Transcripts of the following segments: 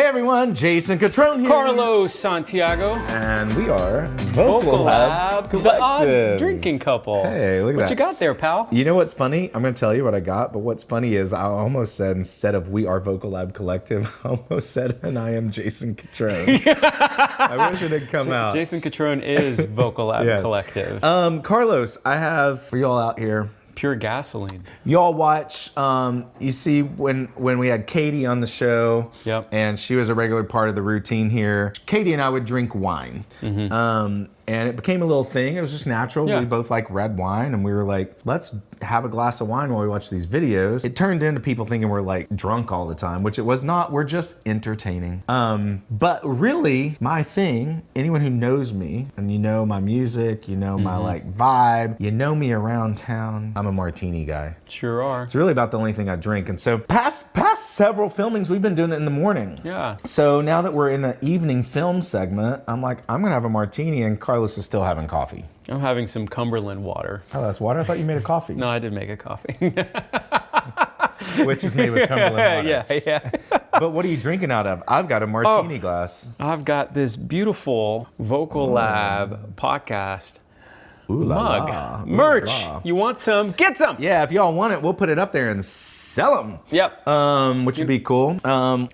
Hey everyone, Jason Catrone here. Carlos Santiago. And we are Vocal Lab, the odd Collective. drinking couple. Hey, look at that. What you got there, pal? You know what's funny? I'm going to tell you what I got, but what's funny is I almost said, instead of we are Vocal Lab Collective, I almost said, and I am Jason Catrone. I wish it had come out. Jason Catrone is Vocal Lab Yes. Collective. Carlos, I have for y'all out here. Pure gasoline. Y'all watch, you see when we had Katie on the show, Yep. and she was a regular part of the routine here, Katie and I would drink wine. And it became a little thing. It was just natural. Yeah. We both like red wine, and we were like, let's have a glass of wine while we watch these videos. It turned into people thinking we're like drunk all the time, which it was not. We're just entertaining. But really, my thing, anyone who knows me, and you know my music, you know my like vibe, you know me around town, I'm a martini guy. Sure are. It's really about the only thing I drink. And so past several filmings, we've been doing it in the morning. Yeah. So now that we're in an evening film segment, I'm like, I'm going to have a martini, and Carlos is still having coffee. I'm having some Cumberland water. Oh, that's water? I thought you made a coffee. No, I did make a coffee. Which is made with Cumberland water. Yeah. But what are you drinking out of? I've got a martini glass. I've got this beautiful Vocal Lab podcast Ooh la mug. la. Ooh Merch. la la. You want some? Get some. Yeah, if y'all want it, we'll put it up there and sell them. Yep. Which would be cool.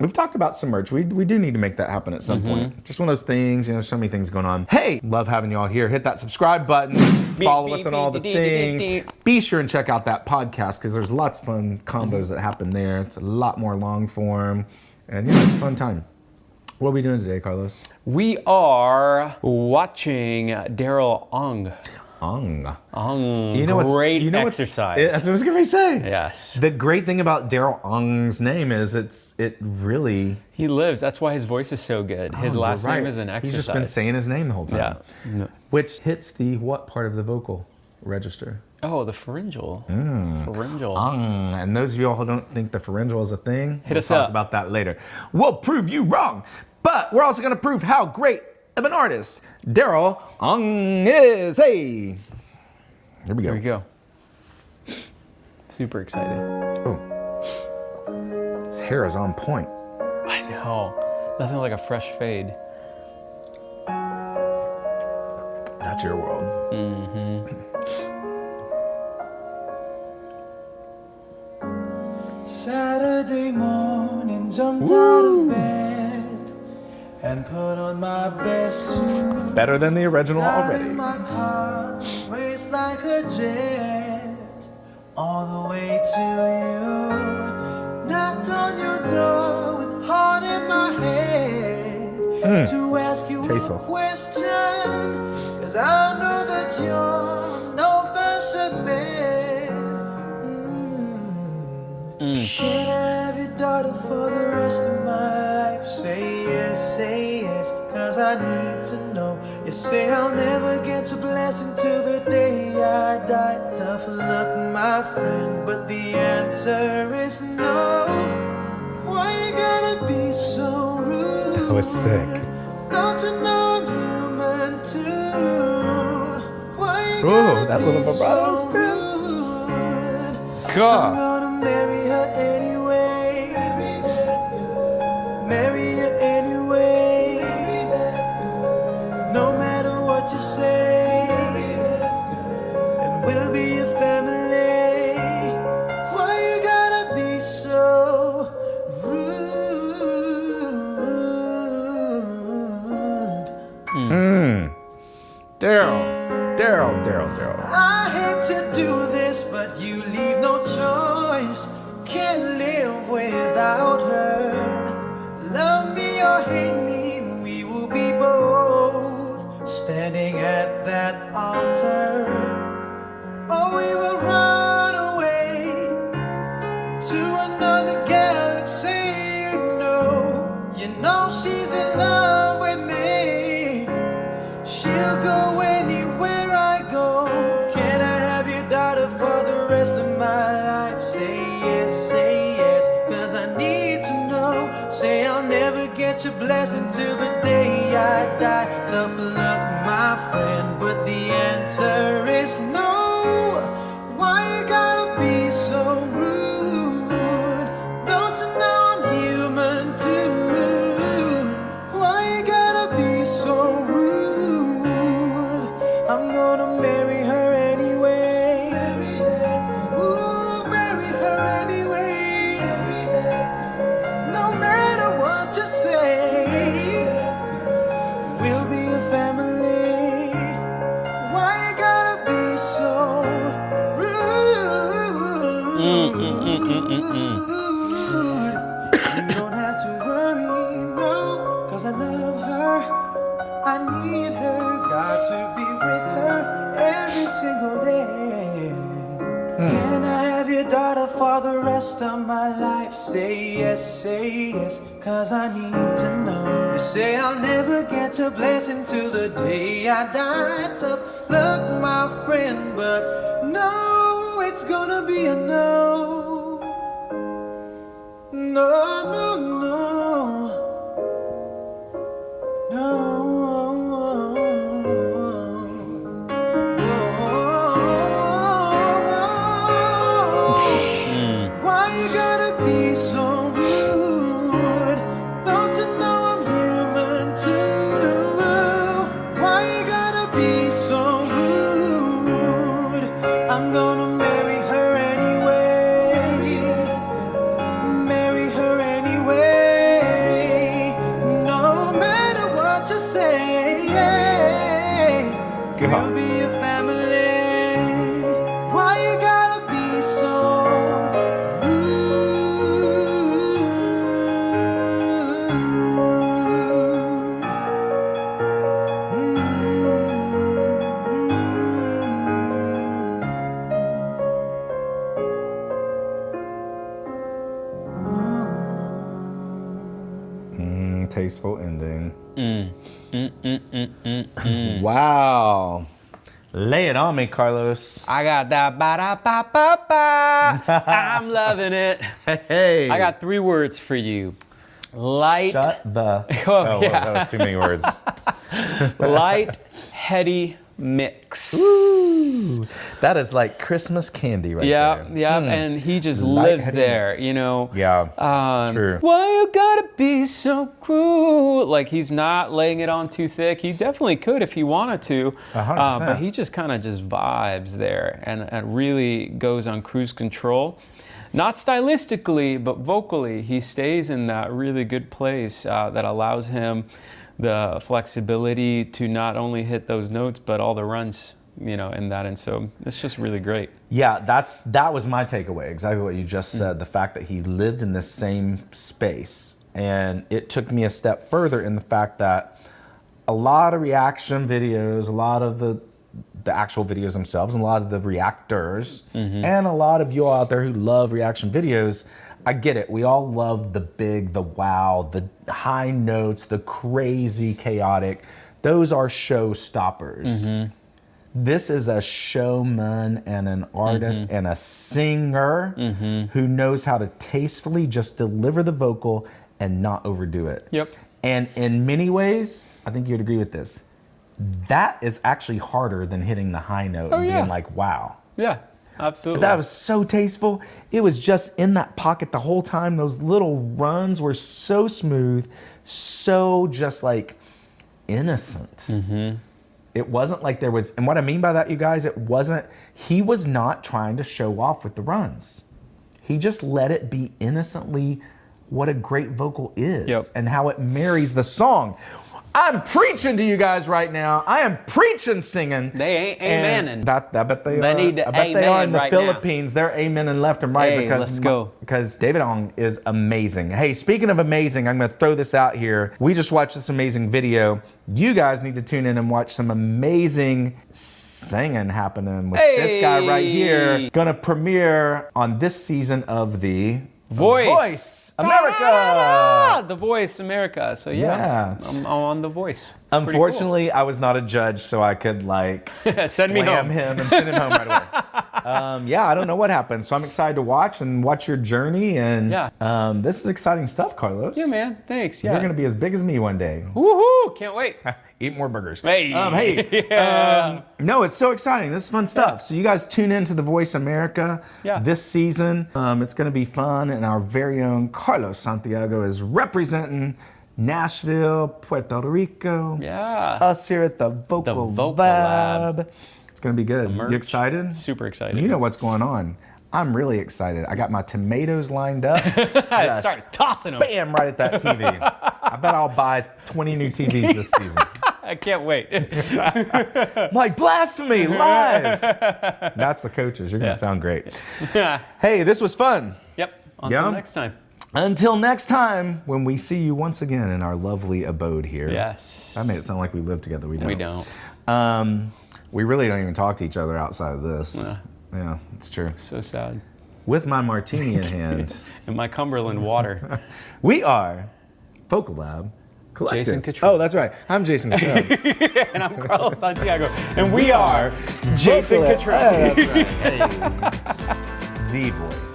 We've talked about some merch. We do need to make that happen at some point. Just one of those things, there's so many things going on. Hey, love having y'all here. Hit that subscribe button. Follow us on all the things. Be sure and check out that podcast, because there's lots of fun combos that happen there. It's a lot more long form. And yeah, it's a fun time. What are we doing today, Carlos? We are watching Daryl Ong. Ong. Great exercise. That's what I was going to say. Yes. The great thing about Daryl Ong's name is it really... He lives. That's why his voice is so good. His last name is an exercise. He's just been saying his name the whole time. Yeah. No. Which hits the what part of the vocal register? Oh, the pharyngeal. Pharyngeal. Ong. And those of y'all who don't think the pharyngeal is a thing, Hit us talk up. about that later. We'll prove you wrong. But we're also going to prove how great of an artist Daryl Ong is. Hey. Here we go. Here we go. Super excited. Oh. His hair is on point. I know. Nothing like a fresh fade. That's your world. Saturday morning, jumped out of bed and put on my best suit. Better than the original Got already. in my car, raced like a jet, all the way to you. Knocked on your door with heart in my head to ask you Tasteful. a question, 'cause I know that you're no fashion man. Can I have your daughter for the rest of my life? Say yes, 'cause I need to know. You say I'll never get your blessing till the day I die. Tough luck, my friend, but the answer is no. Why you gotta be so rude? That was sick. Don't you know I'm human too? Why you Ooh, gotta that be little vibrato so scream. rude? God. I'm gonna marry her anyway. Marry her anyway. No matter what you say, and we'll be a family. Why you gotta be so rude? Daryl. I hate to do this, but you leave no choice. Can't live without her. Love me or hate me, we will be both standing at that altar. Or we will run away to another galaxy. You know she's in love with me. She'll go anywhere I go. Can I have your daughter for the rest of my life? Say yes, 'cause I need to know. Say I'll never get your blessing till the day I die. Tough luck, my friend, but the answer is no. Why you gotta be so rude? Don't you know I'm human too? You don't have to worry, no, 'cause I love her. I need her, got to be with her every single day. Can I have your daughter for the rest of my life? Say yes, 'cause I need to know. You say I'll never get your blessing till the day I die. Tough luck, my friend, but no, it's gonna be a no. No, no, no. No. Why you gotta be so rude? Don't you know I'm human too? Why you gotta be so rude? I'm gonna marry her anyway. Marry her anyway. No matter what you say, we'll be a family. Why you gotta be so Tasteful ending. Wow. Lay it on me, Carlos. I got that ba-da-ba-ba-ba. I'm loving it. Hey. I got 3 words for you. Light. Shut the... Oh, yeah. That was too many words. Light, heady mix. Ooh, that is like Christmas candy right there. Yeah, and he just Light, lives heady there, mix. you know. Yeah, true. Why you gotta be so cruel? Like, he's not laying it on too thick. He definitely could if he wanted to. 100%. But he just kind of just vibes there and really goes on cruise control. Not stylistically, but vocally, he stays in that really good place that allows him the flexibility to not only hit those notes, but all the runs, you know, in that. And so it's just really great. Yeah, that was my takeaway, exactly what you just said, the fact that he lived in this same space. And it took me a step further in the fact that a lot of reaction videos, a lot of the actual videos themselves, and a lot of the reactors, and a lot of you out there who love reaction videos, I get it. We all love the big, the wow, the high notes, the crazy, chaotic. Those are show stoppers. This is a showman and an artist and a singer who knows how to tastefully just deliver the vocal and not overdo it. Yep. And in many ways, I think you'd agree with this, that is actually harder than hitting the high note and being like, wow. Yeah, absolutely. That was so tasteful. It was just in that pocket the whole time. Those little runs were so smooth, so just like innocent. It wasn't like there was, and what I mean by that, you guys, he was not trying to show off with the runs. He just let it be innocently what a great vocal is and how it marries the song. I'm preaching to you guys right now. I am preaching singing. They ain't amening. I bet they They are. need to I bet they are in the right now. Philippines. They're amening left and right Hey, let's go. because David Ong is amazing. Hey, speaking of amazing, I'm going to throw this out here. We just watched this amazing video. You guys need to tune in and watch some amazing singing happening with this guy right here. Going to premiere on this season of the Voice America. The Voice America. So yeah. I'm on The Voice. It's Unfortunately, I was not a judge, so I could like Send me slam home. him and send him home right away. I don't know what happened, so I'm excited to watch your journey. And this is exciting stuff, Carlos. Yeah, man. Thanks. Yeah. You're gonna be as big as me one day. Woohoo! Can't wait. Eat more burgers. Hey. No, it's so exciting. This is fun stuff. So you guys tune in to The Voice America this season. It's going to be fun, and our very own Carlos Santiago is representing Nashville, Puerto Rico. Yeah. Us here at the Vocal Lab. It's going to be good. You excited? Super excited. You know what's going on. I'm really excited. I got my tomatoes lined up. I started tossing them. Bam, right at that TV. I bet I'll buy 20 new TVs this season. I can't wait. Like, blasphemy, lies. That's the coaches. You're going to sound great. Hey, this was fun. Yep. Until next time. Until next time, when we see you once again in our lovely abode here. Yes. That made it sound like we live together. We don't. We don't. We really don't even talk to each other outside of this. Yeah, it's true. So sad. With my martini in hand. And my Cumberland water. We are Focal Lab Collective. Jason Cottrell. Oh, that's right. I'm Jason Cottrell. And I'm Carlos Santiago. And we are Jason Cottrell. That's right. Hey. The voice.